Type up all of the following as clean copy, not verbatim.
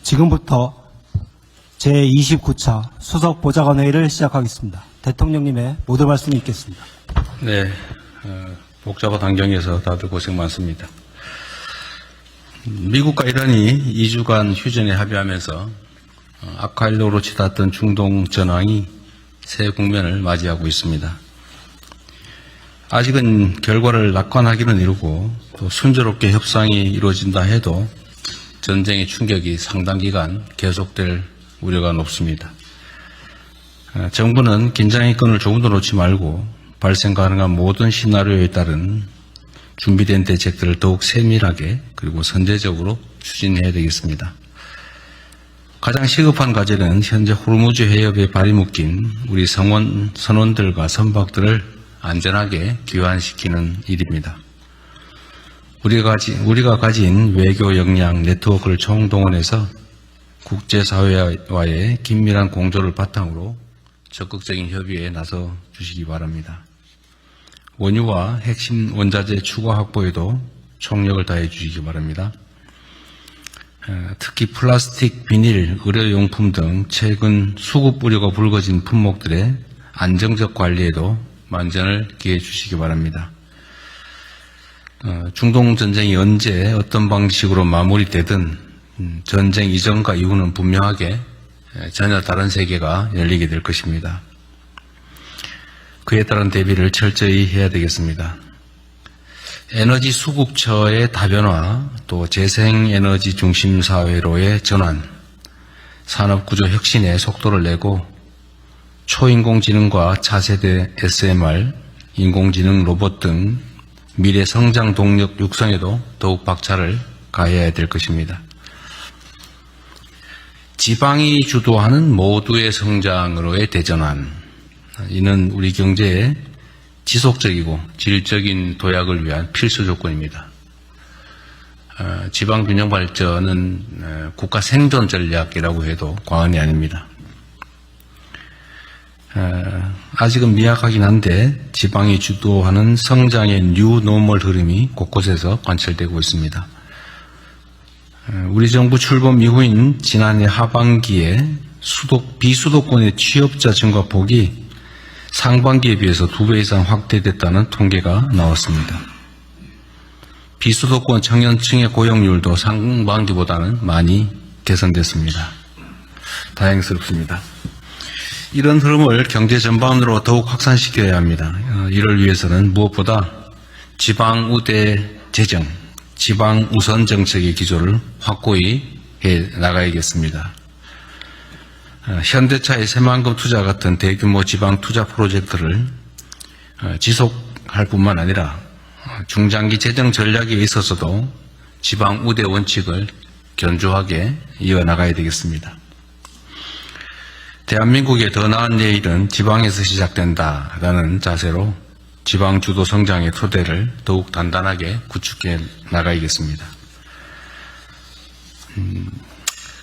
지금부터 제29차 수석보좌관회의를 시작하겠습니다. 대통령님의 모두 말씀이 있겠습니다. 네, 복잡한 환경에서 다들 고생 많습니다. 미국과 이란이 2주간 휴전에 합의하면서 아카일로로 치닫던 중동 전황이 새 국면을 맞이하고 있습니다. 아직은 결과를 낙관하기는 이르고 또 순조롭게 협상이 이루어진다 해도 전쟁의 충격이 상당 기간 계속될 우려가 높습니다. 정부는 긴장의 끈을 조금도 놓지 말고 발생 가능한 모든 시나리오에 따른 준비된 대책들을 더욱 세밀하게 그리고 선제적으로 추진해야 되겠습니다. 가장 시급한 과제는 현재 호르무즈 해협에 발이 묶인 우리 선원들과 선박들을 안전하게 귀환시키는 일입니다. 우리가 가진 외교 역량 네트워크를 총동원해서 국제사회와의 긴밀한 공조를 바탕으로 적극적인 협의에 나서 주시기 바랍니다. 원유와 핵심 원자재 추가 확보에도 총력을 다해 주시기 바랍니다. 특히 플라스틱, 비닐, 의료용품 등 최근 수급 우려가 불거진 품목들의 안정적 관리에도 만전을 기해 주시기 바랍니다. 중동 전쟁이 언제 어떤 방식으로 마무리되든 전쟁 이전과 이후는 분명하게 전혀 다른 세계가 열리게 될 것입니다. 그에 따른 대비를 철저히 해야 되겠습니다. 에너지 수급처의 다변화, 또 재생에너지 중심 사회로의 전환, 산업구조 혁신에 속도를 내고 초인공지능과 차세대 SMR, 인공지능 로봇 등 미래 성장 동력 육성에도 더욱 박차를 가해야 될 것입니다. 지방이 주도하는 모두의 성장으로의 대전환, 이는 우리 경제의 지속적이고 질적인 도약을 위한 필수 조건입니다. 지방 균형 발전은 국가 생존 전략이라고 해도 과언이 아닙니다. 아직은 미약하긴 한데 지방이 주도하는 성장의 뉴 노멀 흐름이 곳곳에서 관철되고 있습니다. 우리 정부 출범 이후인 지난해 하반기에 비수도권의 취업자 증가 폭이 상반기에 비해서 2배 이상 확대됐다는 통계가 나왔습니다. 비수도권 청년층의 고용률도 상반기보다는 많이 개선됐습니다. 다행스럽습니다. 이런 흐름을 경제 전반으로 더욱 확산시켜야 합니다. 이를 위해서는 무엇보다 지방 우대 재정, 지방 우선 정책의 기조를 확고히 해 나가야겠습니다. 현대차의 새만금 투자 같은 대규모 지방 투자 프로젝트를 지속할 뿐만 아니라 중장기 재정 전략에 있어서도 지방 우대 원칙을 견조하게 이어나가야 되겠습니다. 대한민국의 더 나은 내일은 지방에서 시작된다라는 자세로 지방 주도 성장의 토대를 더욱 단단하게 구축해 나가야겠습니다.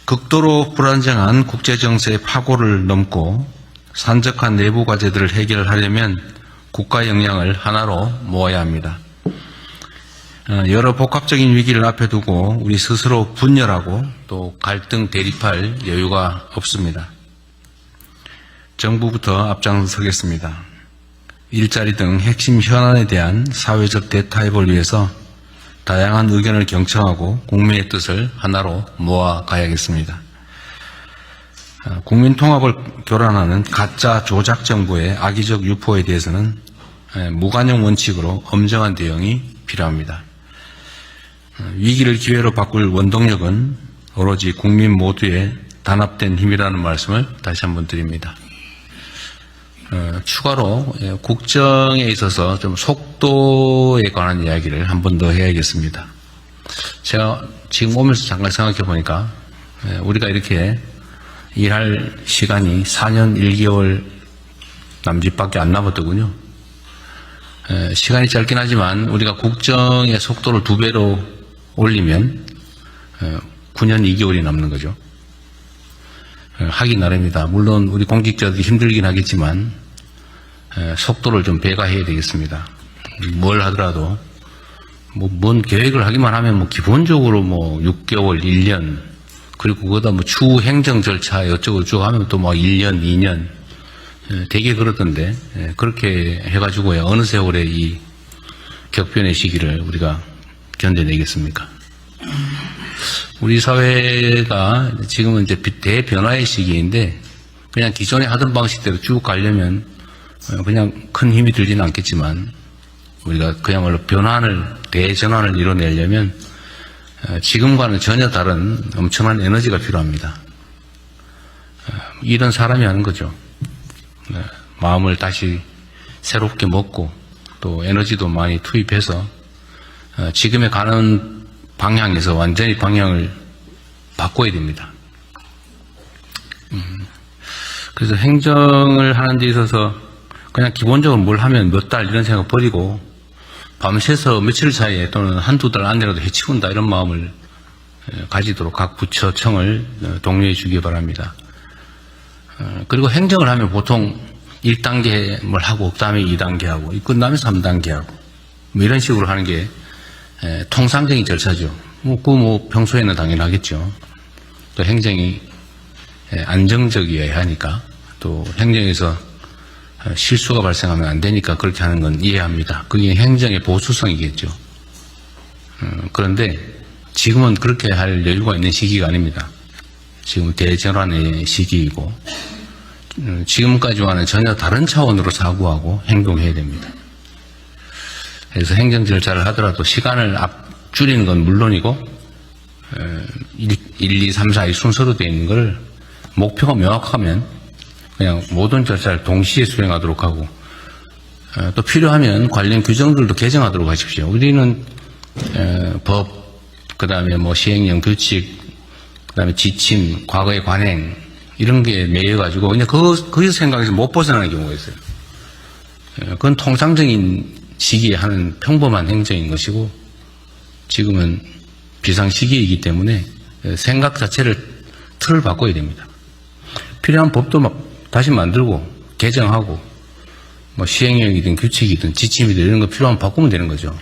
극도로 불안정한 국제정세의 파고를 넘고 산적한 내부 과제들을 해결하려면 국가 역량을 하나로 모아야 합니다. 여러 복합적인 위기를 앞에 두고 우리 스스로 분열하고 또 갈등 대립할 여유가 없습니다. 정부부터 앞장서겠습니다. 일자리 등 핵심 현안에 대한 사회적 대타협을 위해서 다양한 의견을 경청하고 국민의 뜻을 하나로 모아가야겠습니다. 국민 통합을 교란하는 가짜 조작 정부의 악의적 유포에 대해서는 무관용 원칙으로 엄정한 대응이 필요합니다. 위기를 기회로 바꿀 원동력은 오로지 국민 모두의 단합된 힘이라는 말씀을 다시 한번 드립니다. 추가로 국정에 있어서 좀 속도에 관한 이야기를 한 번 더 해야겠습니다. 제가 지금 오면서 잠깐 생각해 보니까 우리가 이렇게 일할 시간이 4년 1개월 남짓밖에 안 남았더군요. 시간이 짧긴 하지만 우리가 국정의 속도를 2배로 올리면 9년 2개월이 남는 거죠. 하기 나름입니다. 물론 우리 공직자들이 힘들긴 하겠지만 속도를 좀 배가해야 되겠습니다. 뭘 하더라도 뭔 계획을 하기만 하면 기본적으로 6개월, 1년 그리고 그거다 뭐 추후 행정 절차 어쩌고 저쩌고 하면 또 뭐 1년, 2년 되게 그러던데 그렇게 해가지고야 어느 세월에 이 격변의 시기를 우리가 견뎌내겠습니까? 우리 사회가 지금은 이제 대변화의 시기인데 그냥 기존에 하던 방식대로 쭉 가려면 그냥 큰 힘이 들지는 않겠지만 우리가 그야말로 대전환을 이뤄내려면 지금과는 전혀 다른 엄청난 에너지가 필요합니다. 이런 사람이 하는 거죠. 마음을 다시 새롭게 먹고 또 에너지도 많이 투입해서 지금에 가는 방향에서 완전히 방향을 바꿔야 됩니다. 그래서 행정을 하는 데 있어서 그냥 기본적으로 뭘 하면 몇 달 이런 생각 버리고 밤새서 며칠 사이에 또는 한두 달 안에라도 해치운다 이런 마음을 가지도록 각 부처청을 독려해 주기 바랍니다. 그리고 행정을 하면 보통 1단계 뭘 하고 그 다음에 2단계 하고 끝나면 3단계 하고 뭐 이런 식으로 하는 게 통상적인 절차죠. 뭐 평소에는 당연하겠죠. 또 행정이 안정적이어야 하니까 또 행정에서 실수가 발생하면 안 되니까 그렇게 하는 건 이해합니다. 그게 행정의 보수성이겠죠. 그런데 지금은 그렇게 할 여유가 있는 시기가 아닙니다. 지금 대전환의 시기이고 지금까지와는 전혀 다른 차원으로 사고하고 행동해야 됩니다. 그래서 행정 절차를 하더라도 시간을 줄이는 건 물론이고 1, 2, 3, 4 이 순서로 되어 있는 걸 목표가 명확하면 그냥 모든 절차를 동시에 수행하도록 하고 또 필요하면 관련 규정들도 개정하도록 하십시오. 우리는 법, 그 다음에 뭐 시행령 규칙, 그 다음에 지침, 과거의 관행 이런 게 매여가지고 그냥 그 생각에서 못 벗어나는 경우가 있어요. 그건 통상적인 시기에 하는 평범한 행정인 것이고 지금은 비상 시기이기 때문에 생각 자체를 틀을 바꿔야 됩니다. 필요한 법도 막 다시 만들고 개정하고 뭐 시행령이든 규칙이든 지침이든 이런 거 필요하면 바꾸면 되는 거죠.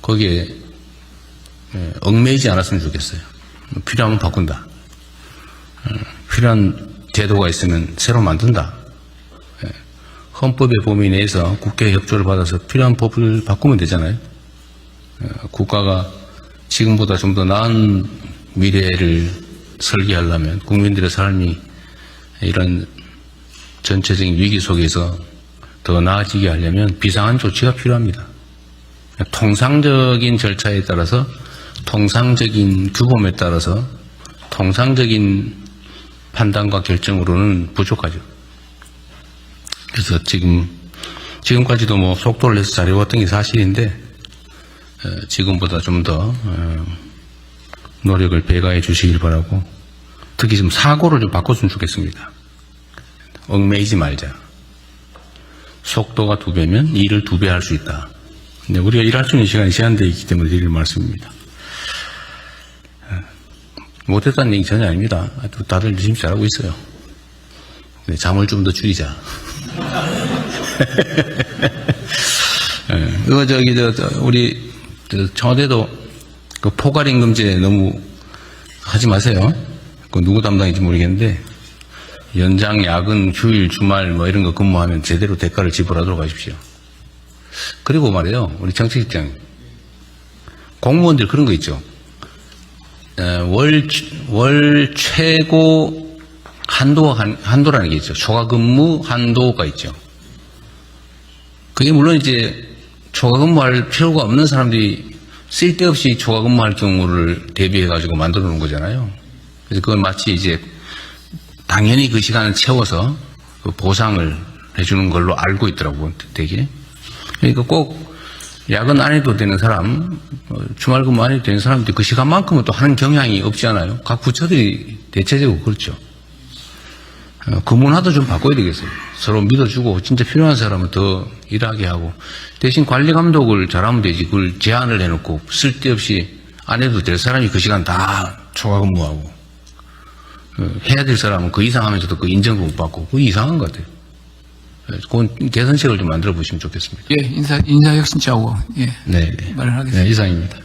거기에 얽매이지 않았으면 좋겠어요. 필요하면 바꾼다. 필요한 제도가 있으면 새로 만든다. 헌법의 범위 내에서 국회의 협조를 받아서 필요한 법을 바꾸면 되잖아요. 국가가 지금보다 좀 더 나은 미래를 설계하려면 국민들의 삶이 이런 전체적인 위기 속에서 더 나아지게 하려면 비상한 조치가 필요합니다. 통상적인 절차에 따라서 통상적인 규범에 따라서 통상적인 판단과 결정으로는 부족하죠. 그래서 지금까지도 뭐 속도를 내서 잘해왔던 게 사실인데 지금보다 좀 더 노력을 배가해 주시길 바라고 특히 좀 사고를 좀 바꿨으면 좋겠습니다. 얽매이지 말자. 속도가 2배면 일을 2배 할 수 있다. 근데 우리가 일할 수 있는 시간이 제한되어 있기 때문에 드릴 말씀입니다. 못했다는 얘기 전혀 아닙니다. 다들 열심히 잘하고 있어요. 근데 잠을 좀 더 줄이자. 우리 청와대도 그 포괄임금제 너무 하지 마세요. 그 누구 담당인지 모르겠는데 연장, 야근, 휴일, 주말 뭐 이런 거 근무하면 제대로 대가를 지불하도록 하십시오. 그리고 말이에요. 우리 정책실장 공무원들 그런 거 있죠. 월 최고 한도라는 게 있죠. 초과 근무 한도가 있죠. 그게 물론 이제 초과 근무할 필요가 없는 사람들이 쓸데없이 초과 근무할 경우를 대비해가지고 만들어 놓은 거잖아요. 그래서 그건 마치 이제 당연히 그 시간을 채워서 그 보상을 해주는 걸로 알고 있더라고요, 되게. 그러니까 꼭 야근 안 해도 되는 사람, 주말 근무 안 해도 되는 사람들이 그 시간만큼은 또 하는 경향이 없지 않아요? 각 부처들이 대체적으로 그렇죠. 그 문화도 좀 바꿔야 되겠어요. 서로 믿어주고 진짜 필요한 사람은 더 일하게 하고 대신 관리 감독을 잘하면 되지 그걸 제한을 해놓고 쓸데없이 안 해도 될 사람이 그 시간 다 초과 근무하고 해야 될 사람은 그 이상 하면서도 그 인정도 못 받고 그게 이상한 것 같아요. 그건 개선책을 좀 만들어 보시면 좋겠습니다. 예, 인사혁신자하고 예, 네, 말을 하겠습니다. 네, 이상입니다.